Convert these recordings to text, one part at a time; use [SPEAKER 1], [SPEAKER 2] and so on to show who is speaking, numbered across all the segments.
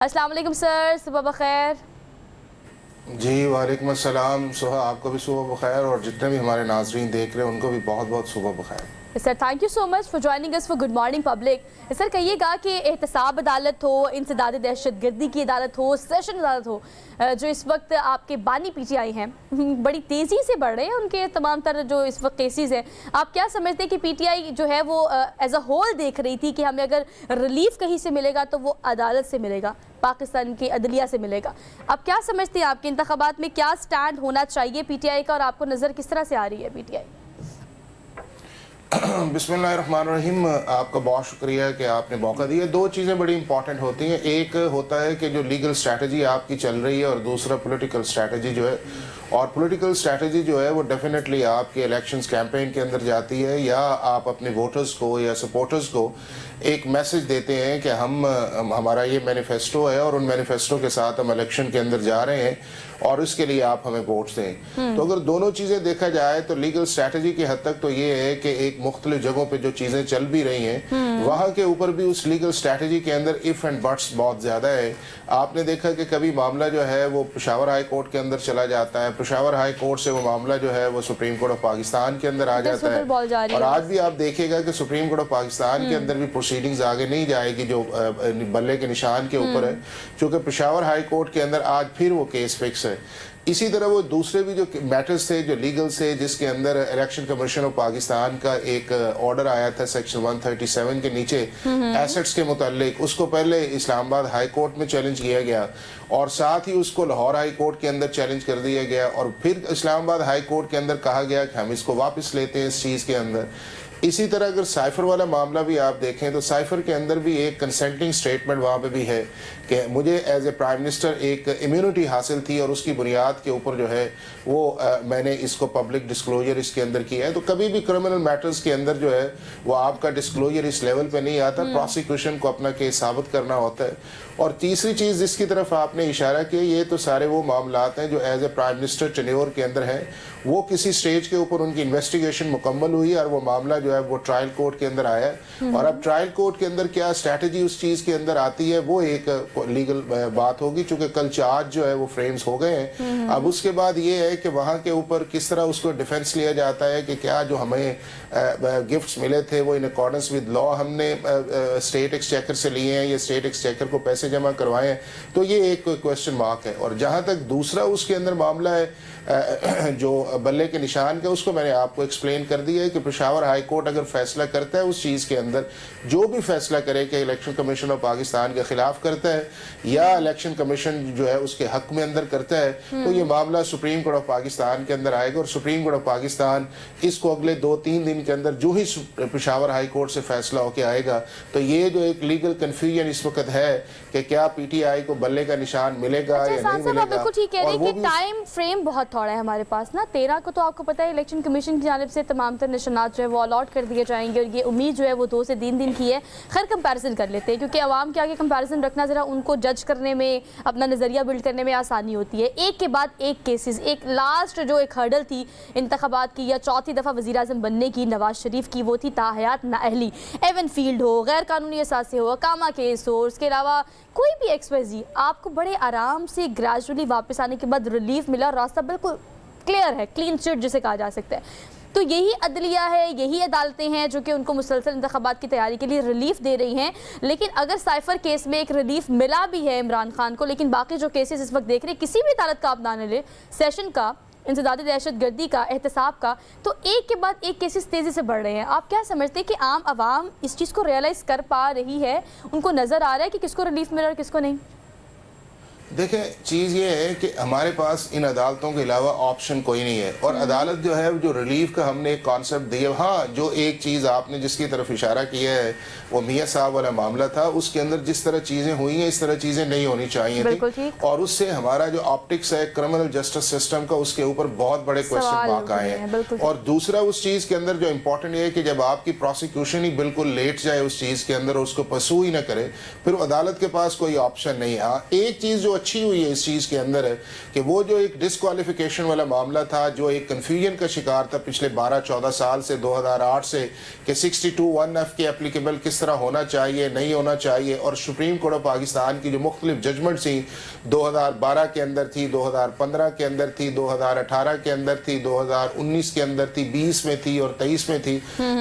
[SPEAKER 1] अस्सलाम वालेकुम सर, सुबह बखैर।
[SPEAKER 2] जी वालेकुम अस्सलाम। सुबह आपको भी सुबह बखैर और जितने भी हमारे नाजरीन देख रहे हैं उनको भी बहुत बहुत सुबह बखैर।
[SPEAKER 1] Sir thank you so much for joining us for good morning public. Sir कहिएगा कि एहतसाब अदालत हो, इंसदाद दहशतगर्दी की अदालत हो, सेशन अदालत हो, जो इस वक्त आपके बानी पीटीआई हैं बड़ी तेज़ी से बढ़ रहे हैं उनके तमाम तरह जो इस वक्त केसेस हैं। आप क्या समझते हैं कि पीटीआई जो है वो एज अ होल देख रही थी कि हमें अगर रिलीफ कहीं से मिलेगा तो वो अदालत से मिलेगा, पाकिस्तान की अदलिया से मिलेगा। आप क्या समझते हैं आपके इंतखाबात में क्या स्टैंड होना चाहिए पीटीआई का, और आपको नज़र किस तरह से आ रही है पीटीआई?
[SPEAKER 2] बिस्मिल्लाहिर्रहमानिर्रहीम। आपका बहुत शुक्रिया कि आपने मौका दिया। दो चीज़ें बड़ी इंपॉर्टेंट होती हैं, एक होता है कि जो लीगल स्ट्रैटेजी आपकी चल रही है और दूसरा पॉलिटिकल स्ट्रैटेजी जो है। और पॉलिटिकल स्ट्रैटेजी जो है वो डेफिनेटली आपके इलेक्शंस कैंपेन के अंदर जाती है या आप अपने वोटर्स को या सपोर्टर्स को एक मैसेज देते हैं कि हमारा ये मैनिफेस्टो है और उन मैनिफेस्टो के साथ हम इलेक्शन के अंदर जा रहे हैं और इसके लिए आप हमें वोट दें। तो अगर दोनों चीज़ें देखा जाए तो लीगल स्ट्रैटेजी की हद तक तो ये है कि एक मुख्तलिफ जगहों पे जो चीज़ें चल भी रही हैं वहाँ के ऊपर भी उस लीगल स्ट्रैटेजी के अंदर इफ़ एंड बट्स बहुत ज़्यादा है। आपने देखा कि कभी मामला जो है वो पेशावर हाई कोर्ट के अंदर चला जाता है, पेशावर हाई कोर्ट से वो मामला जो है वो सुप्रीम कोर्ट ऑफ पाकिस्तान के अंदर आ जाता है, और आज भी आप देखेगा कि सुप्रीम कोर्ट ऑफ पाकिस्तान के अंदर भी प्रोसीडिंग्स आगे नहीं जाएगी जो बल्ले के निशान के ऊपर है, क्योंकि पेशावर हाई कोर्ट के अंदर आज फिर वो केस फिक्स है। इसी तरह वो दूसरे भी जो मैटर्स थे जो लीगल से, जिसके अंदर इलेक्शन कमीशन ऑफ पाकिस्तान का एक ऑर्डर आया था सेक्शन 137 के नीचे एसेट्स के मुतालिक, उसको पहले इस्लामाबाद हाई कोर्ट में चैलेंज किया गया और साथ ही उसको लाहौर हाई कोर्ट के अंदर चैलेंज कर दिया गया और फिर इस्लामाबाद हाई कोर्ट के अंदर कहा गया कि हम इसको वापस लेते हैं इस चीज़ के अंदर। इसी तरह अगर साइफर वाला मामला भी आप देखें तो साइफर के अंदर भी एक कंसेंटिंग स्टेटमेंट वहाँ पे भी है कि मुझे एज ए प्राइम मिनिस्टर एक इम्यूनिटी हासिल थी और उसकी बुनियाद के ऊपर जो है वो मैंने इसको पब्लिक डिस्क्लोजर इसके अंदर किया है। तो कभी भी क्रिमिनल मैटर्स के अंदर जो है वो आपका डिस्क्लोजर इस लेवल पे नहीं आता, प्रोसिक्यूशन को अपना केस साबित करना होता है। और तीसरी चीज़ जिसकी तरफ आपने इशारा किया, ये तो सारे वो मामलात हैं जो as a prime minister tenure के अंदर हैं, वो किसी स्टेज के ऊपर उनकी इन्वेस्टिगेशन मुकम्मल हुई और वो मामला जो है वो ट्रायल कोर्ट के अंदर आया है। और अब ट्रायल कोर्ट के अंदर क्या स्ट्रैटेजी उस चीज़ के अंदर आती है वो एक लीगल बात होगी, चूँकि कल चार्ज जो है वो फ्रेम्स हो गए हैं। अब उसके बाद ये है कि वहाँ के ऊपर किस तरह उसको डिफेंस लिया जाता है कि क्या जो हमें गिफ्ट्स मिले थे वो इन अकॉर्डेंस विद लॉ हमने स्टेट एक्सचेकर से लिए हैं या स्टेट एक्सचेकर को पैसे जमा करवाए हैं, तो ये एक क्वेश्चन मार्क है। और जहाँ तक दूसरा उसके अंदर मामला है जो बल्ले के निशान का, उसको मैंने आपको एक्सप्लेन कर दिया है कि पेशावर हाई कोर्ट अगर फैसला करता है उस चीज़ के अंदर, जो भी फैसला करे कि इलेक्शन कमीशन ऑफ पाकिस्तान के खिलाफ करता है या इलेक्शन कमीशन जो है उसके हक में अंदर करता है, तो ये मामला सुप्रीम कोर्ट ऑफ पाकिस्तान के अंदर आएगा और सुप्रीम कोर्ट ऑफ पाकिस्तान इसको अगले 2-3 दिन के अंदर जो ही पेशावर हाई कोर्ट से फैसला होकर आएगा, तो ये जो एक लीगल कन्फ्यूजन इस वक्त है कि क्या पीटीआई को बल्ले का निशान मिलेगा या नहीं मिलेगा।
[SPEAKER 1] बिल्कुल ठीक कह रहे हैं कि टाइम फ्रेम बहुत थोड़ा है हमारे पास ना। 13 को तो आपको पता है इलेक्शन कमीशन की जानिब से तमाम तर निशानात जो है वो अलॉट कर दिए जाएंगे और ये उम्मीद जो है वो 2 से 3 दिन की है। खैर कंपैरिजन कर लेते हैं क्योंकि आवाम के आगे कंपैरिजन रखना ज़रा उनको जज करने में, अपना नज़रिया बिल्ड करने में आसानी होती है। एक के बाद एक केसेस, एक लास्ट जो एक हर्डल थी इंतखाबात की या चौथी दफ़ा वज़ीर आज़म बनने की नवाज शरीफ की, वो थी ताहयात नाअहली। एवन फील्ड हो, गैर कानूनी असासे हो, कामा केस हो, उसके अलावा कोई भी एक्सवाइज़ी, आपको बड़े आराम से ग्रेजुअली वापस आने के बाद रिलीफ मिला, रास्ता बिल्कुल क्लियर है, क्लीन चिट जिसे कहा जा सकता है। तो यही अदलिया है, यही अदालतें हैं जो कि उनको मुसलसल इंतखाबात की तैयारी के लिए रिलीफ दे रही हैं। लेकिन अगर साइफर केस में एक रिलीफ मिला भी है इमरान खान को, लेकिन बाकी जो केसेस इस वक्त देख रहे हैं, किसी भी अदालत का आप ना ले, सेशन का, इंसदाद दहशतगर्दी का, एहतसाब का, तो एक के बाद एक केसेस तेज़ी से बढ़ रहे हैं। आप क्या समझते हैं कि आम आवाम इस चीज़ को रियलाइज़ कर पा रही है, उनको नज़र आ रहा है कि किसको रिलीफ मिला और किसको नहीं?
[SPEAKER 2] देखें, चीज़ ये है कि हमारे पास इन अदालतों के अलावा ऑप्शन कोई नहीं है और अदालत जो है जो रिलीफ का हमने एक कॉन्सेप्ट दिया। हाँ, जो एक चीज़ आपने जिसकी तरफ इशारा किया है वो मियाँ साहब वाला मामला था, उसके अंदर जिस तरह चीज़ें हुई हैं इस तरह चीज़ें नहीं होनी चाहिए थी और उससे हमारा जो ऑप्टिक्स है क्रिमिनल जस्टिस सिस्टम का, उसके ऊपर बहुत बड़े क्वेश्चन मार्क आए हैं। और दूसरा उस चीज़ के अंदर जो इम्पोर्टेंट है कि जब आपकी प्रोसिक्यूशन ही बिल्कुल लेट जाए उस चीज़ के अंदर, उसको परसू ही ना करे, फिर अदालत के पास कोई ऑप्शन नहीं है। हाँ, एक चीज़ जो अच्छी हुई है इस चीज़ के अंदर है कि वो जो एक डिस्क्वालिफिकेशन वाला मामला था, जो एक कन्फ्यूजन का शिकार था पिछले 12-14 साल से 2008 से कि 62(1)(f के एप्लीकेबल किस तरह होना चाहिए, नहीं होना चाहिए, और सुप्रीम कोर्ट ऑफ पाकिस्तान की जो मुख्तलिफ जजमेंट थी 2012 के अंदर थी, 2015 के अंदर थी, 2018 के अंदर थी, 2019 के अंदर थी, 20 में थी और 23 में थी,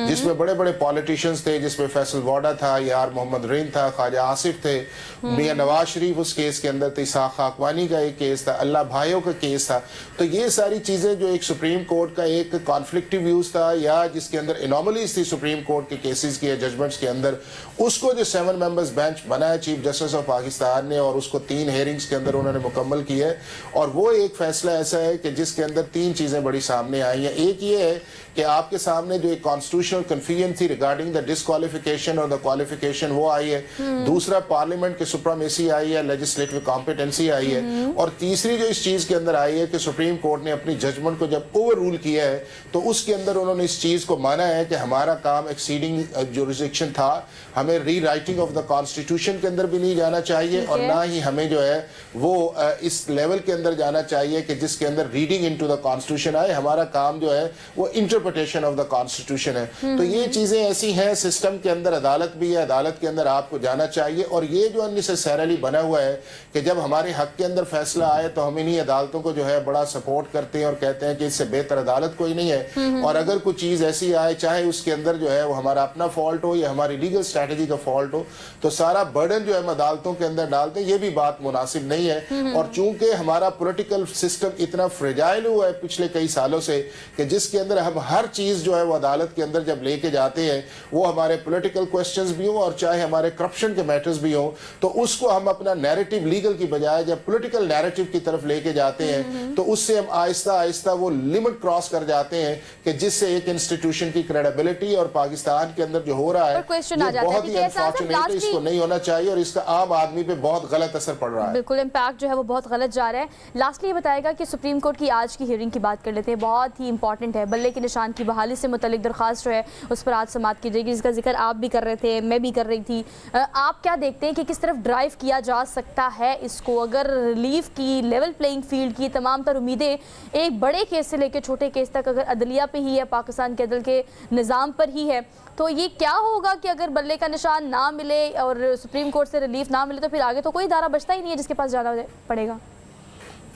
[SPEAKER 2] जिसमें बड़े बड़े पॉलिटिशियंस थे, जिसमें फैसल वाडा था, यार मोहम्मद रेन था, ख्वाजा आसिफ थे, मियां नवाज शरीफ उस केस के अंदर थे, इसाक खाकवानी का एक केस था, अल्लाह भाइयों का केस था। तो ये सारी चीज़ें जो एक सुप्रीम कोर्ट का एक कॉन्फ्लिक्टिव व्यूज था या जिसके अंदर एनोमलीज थी सुप्रीम कोर्ट के केसेस की जजमेंट्स के अंदर, उसको जो 7 मेंबर्स बेंच बना है चीफ जस्टिस ऑफ पाकिस्तान ने, और उसको 3 हेयरिंग्स के अंदर उन्होंने मुकम्मल किया है। और वो एक फैसला ऐसा है कि जिसके अंदर 3 चीज़ें बड़ी सामने आई हैं। एक ये है कि आपके सामने जो एक कॉन्स्टिट्यूशनल कन्फ्यूजन थी रिगार्डिंग द डिस्क्वालिफिकेशन और द क्वालिफिकेशन वो आई है। दूसरा, पार्लियामेंट की सुप्रीमेसी आई है, लेजिस्लेटिव कॉम्पिटेंसी आई है। और तीसरी जो इस चीज़ के अंदर आई है कि सुप्रीम कोर्ट ने अपनी जजमेंट को जब ओवर रूल किया है तो उसके अंदर उन्होंने इस चीज़ को माना है कि हमारा काम एक्सीडिंग जुरिसडिक्शन था, हमें री राइटिंग ऑफ द कॉन्स्टिट्यूशन के अंदर भी नहीं जाना चाहिए और ना ही हमें जो है वो इस लेवल के अंदर जाना चाहिए कि जिसके अंदर रीडिंग इनटू द कॉन्स्टिट्यूशन आए। हमारा काम जो है वो इंटरप्रिटेशन ऑफ द कॉन्स्टिट्यूशन है। तो ये चीज़ें ऐसी हैं, सिस्टम के अंदर अदालत भी है, अदालत के अंदर आपको जाना चाहिए। और ये जो अननेसेसरली बना हुआ है कि जब हमारे हक के अंदर फैसला आए तो हम इन्हीं अदालतों को जो है बड़ा सपोर्ट करते हैं और कहते हैं कि इससे बेहतर अदालत कोई नहीं है। और अगर कोई चीज़ ऐसी आए, चाहे उसके अंदर जो है वो हमारा अपना फॉल्ट हो या हमारी लीगल स्ट्रैटेजी का फॉल्ट हो, तो सारा बर्डन जो है हम अदालतों के अंदर डालते हैं। ये भी बात मुनासिब नहीं है। और चूंकि हमारा पॉलिटिकल सिस्टम इतना फ्रेजाइल हुआ है पिछले कई सालों से कि जिसके अंदर हम हर चीज़ जो है वो अदालत के अंदर जब लेके जाते हैं, वो हमारे पॉलिटिकल क्वेश्चंस भी हो और चाहे हमारे करप्शन के मैटर्स भी हो, तो उसको हम अपना नैरेटिव लीगल की बजाय जब पॉलिटिकल नैरेटिव की तरफ लेके जाते हैं तो उससे हम आहिस्ता आहिस्ता वो लिमिट क्रॉस कर जाते हैं कि जिससे एक इंस्टीट्यूशन की क्रेडिबिलिटी और पाकिस्तान के अंदर जो हो रहा है ये बहुत ही अनफॉर्चुनेट है। इसको नहीं होना चाहिए और इसका आम आदमी पे बहुत गलत असर पड़ रहा है।
[SPEAKER 1] बिल्कुल, इम्पैक्ट जो है वो बहुत गलत जा रहा है। लास्टली ये बताएगा कि सुप्रीम कोर्ट की आज की हियरिंग की बात कर लेते हैं, बहुत ही इंपॉर्टेंट है। बल्ले के निशान की बहाली से मुतल्लिक दरख्वास्त जो है उस पर आज समाअत की जाएगी, जिसका जिक्र आप भी कर रहे थे, मैं भी कर रही थी। आप क्या देखते हैं कि किस तरफ ड्राइव किया जा सकता है इसको? अगर रिलीफ की, लेवल प्लेइंग फील्ड की तमाम तर उम्मीदें एक बड़े केस से लेकर छोटे केस तक अगर अदलिया पे ही है, पाकिस्तान के अदल के निज़ाम पर ही है, तो ये क्या होगा कि अगर बल्ले का निशान ना मिले और सुप्रीम कोर्ट से रिलीफ ना मिले तो फिर आगे तो कोई इदारा बचता ही नहीं है जिसके पास जाना पड़ेगा।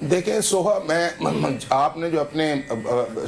[SPEAKER 2] देखें सोहा, मैं आपने जो अपने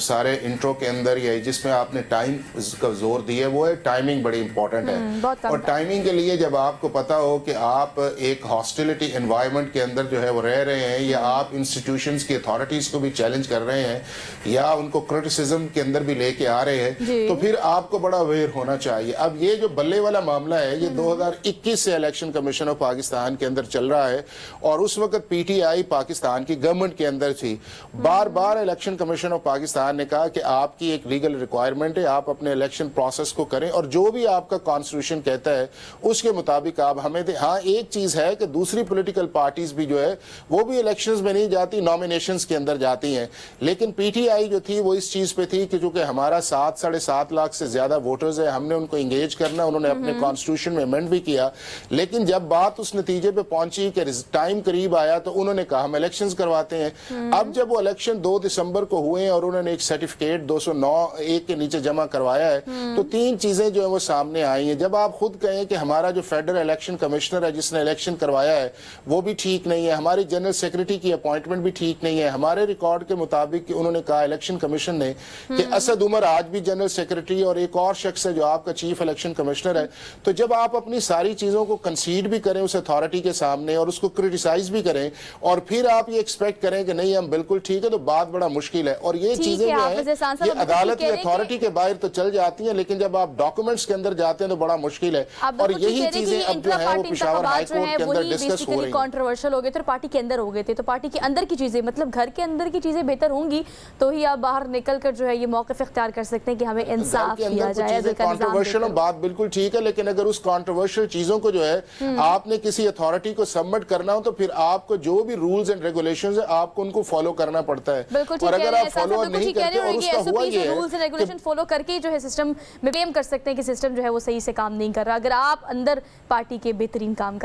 [SPEAKER 2] सारे इंट्रो के अंदर या जिसमें आपने टाइम का जोर दिया वो है टाइमिंग बड़ी इंपॉर्टेंट है। और टाइमिंग के लिए जब आपको पता हो कि आप एक हॉस्टिलिटी एनवायरनमेंट के अंदर जो है वो रह रहे हैं या आप इंस्टीट्यूशंस की अथॉरिटीज़ को भी चैलेंज कर रहे हैं या उनको क्रिटिसिज्म के अंदर भी लेके आ रहे हैं, तो फिर आपको बड़ा अवेयर होना चाहिए। अब ये जो बल्ले वाला मामला है ये 2021 से इलेक्शन कमीशन ऑफ पाकिस्तान के अंदर चल रहा है और उस वक्त PTI पाकिस्तान की गवर्नमेंट के अंदर थी। बार बार इलेक्शन कमीशन ऑफ पाकिस्तान ने कहा कि आपकी एक लीगल रिक्वायरमेंट है, आप अपने इलेक्शन प्रोसेस को करें और जो भी आपका कॉन्स्टिट्यूशन कहता है उसके मुताबिक आप हमें दें। हाँ, एक चीज़ है कि दूसरी पॉलिटिकल पार्टीज भी जो है वो भी इलेक्शंस में नहीं जाती, नॉमिनेशंस के अंदर जाती हैं। लेकिन PTI जो थी वो इस चीज़ पे थी कि चूंकि हमारा 7-7.5 लाख से ज़्यादा वोटर्स है, हमने उनको इंगेज करना, उन्होंने अपने कॉन्स्टिट्यूशन में अमेंड भी किया। लेकिन जब बात उस नतीजे पे पहुंची कि टाइम करीब आया तो उन्होंने कहा हम इलेक्शंस करवाते हैं। अब जब वो इलेक्शन 2 दिसंबर को हुए और उन्होंने एक सर्टिफिकेट 209(1) के नीचे जमा करवाया है, तो 3 चीजें जो है वो सामने आई हैं। जब आप खुद कहें कि हमारा जो फेडरल इलेक्शन कमिश्नर है जिसने इलेक्शन करवाया है वो भी ठीक नहीं है, हमारी जनरल सेक्रेटरी की अपॉइंटमेंट भी ठीक नहीं है, हमारे रिकॉर्ड के मुताबिक उन्होंने कहा इलेक्शन कमीशन ने कि असद उमर आज भी जनरल सेक्रेटरी और एक और शख्स है जो आपका चीफ इलेक्शन कमिश्नर है। तो जब आप अपनी सारी चीजों को कंसीड भी करें उस अथॉरिटी के सामने और उसको क्रिटिसाइज भी करें और फिर आप ये एक्सपेक्ट करें कि नहीं हम बिल्कुल ठीक है, तो बात बड़ा मुश्किल है। और ये चीजें जो है ये अदालत की अथॉरिटी के बाहर तो चल जाती हैं, लेकिन जब आप डॉक्यूमेंट्स के अंदर जाते हैं तो बड़ा मुश्किल है। और यही चीजें अब जो है वो पेशावर हाई कोर्ट के अंदर डिस्कस हो रही हैं।
[SPEAKER 1] कंट्रोवर्शियल हो गए थे, पार्टी के अंदर हो गए थे, तो पार्टी के अंदर की चीजें मतलब घर के अंदर की चीजें बेहतर होंगी तो ही आप बाहर निकल कर जो है ये मौक़िफ़ इख्तियार कर सकते हैं कि हमें इंसाफ किया जाए।
[SPEAKER 2] कंट्रोवर्शियल बात बिल्कुल ठीक है, लेकिन अगर उस कंट्रोवर्शियल चीजों को जो है आपने किसी अथॉरिटी को सबमिट करना हो तो फिर आपको जो भी रूल्स एंड रेगुलेशंस है आपको उनको फॉलो करना पड़ता है। और अगर आप फॉलो नहीं करते और उसका हुआ ये है
[SPEAKER 1] रूल्स एंड रेगुलेशन फॉलो करके जो है सिस्टम में ब्लेम कर सकते हैं कि सिस्टम जो है वो सही से काम नहीं कर रहा, अगर आप अंदर पार्टी के बेहतरीन काम